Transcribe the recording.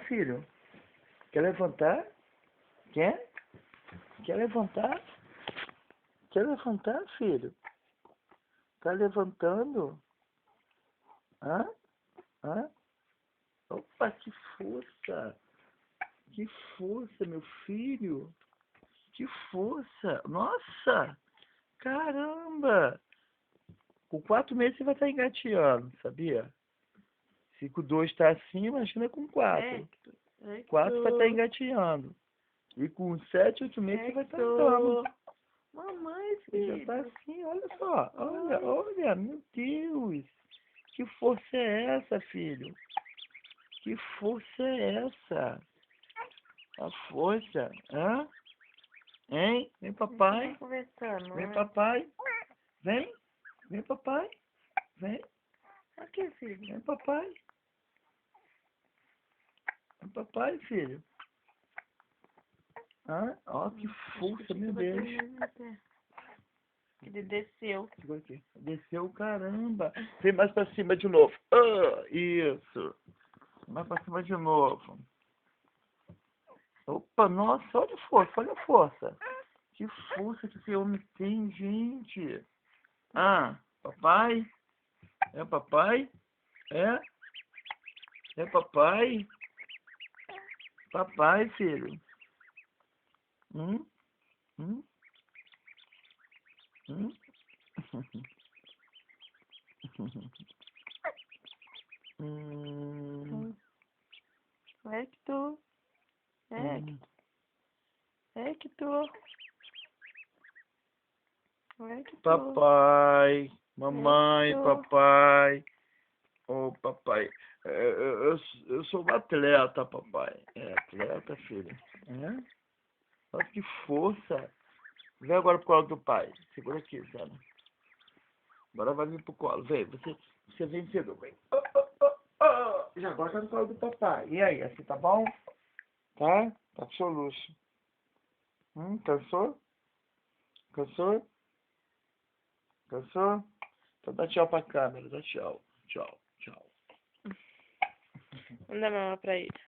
Filho, quer levantar? Quer? Quer levantar? Quer levantar, filho? Tá levantando? Hã? Hã? Opa, que força! Que força, meu filho! Que força! Nossa! Caramba! Com 4 meses você vai estar engateando, sabia? Se com 2 tá assim, imagina com 4. 4 vai estar engateando. E com 7, 8 meses você vai estar andando. Mamãe, Você filho. já tá assim, olha só. Olha, meu Deus. Que força é essa, filho? Que força é essa? A força, hã? Hein? Vem, papai. Conversando, Vem, né? papai. Vem. Vem, papai. Vem. Aqui, filho. Vem, papai. Vem, papai, filho. Hã? Ó, que força, meu Deus. Ele desceu. Segura aqui. Desceu, caramba. Vem mais pra cima de novo. Ah, isso. Mais pra cima de novo. Opa, nossa, olha a força, olha a força. Que força que esse homem tem, gente. Ah, papai? É papai? É? É papai? Papai, filho. Hum? Hum? Hum? Hum. Hector. Hum. Hector. Hector. Papai, mamãe, Hector. papai. Ô, papai, eu sou um atleta, papai. É atleta, filho. É? Olha que força. Vem agora pro colo do pai. Segura aqui, Zana. Agora vai vir pro colo. Vem, você vencedor. Vem. Oh, oh, oh, oh. Já agora tá no colo do papai. E aí, assim tá bom? Tá? Tá com seu luxo. Cansou? Cansou? Cansou? Então dá tchau pra câmera. Dá tchau. Tchau, tchau. Manda a mama pra ele.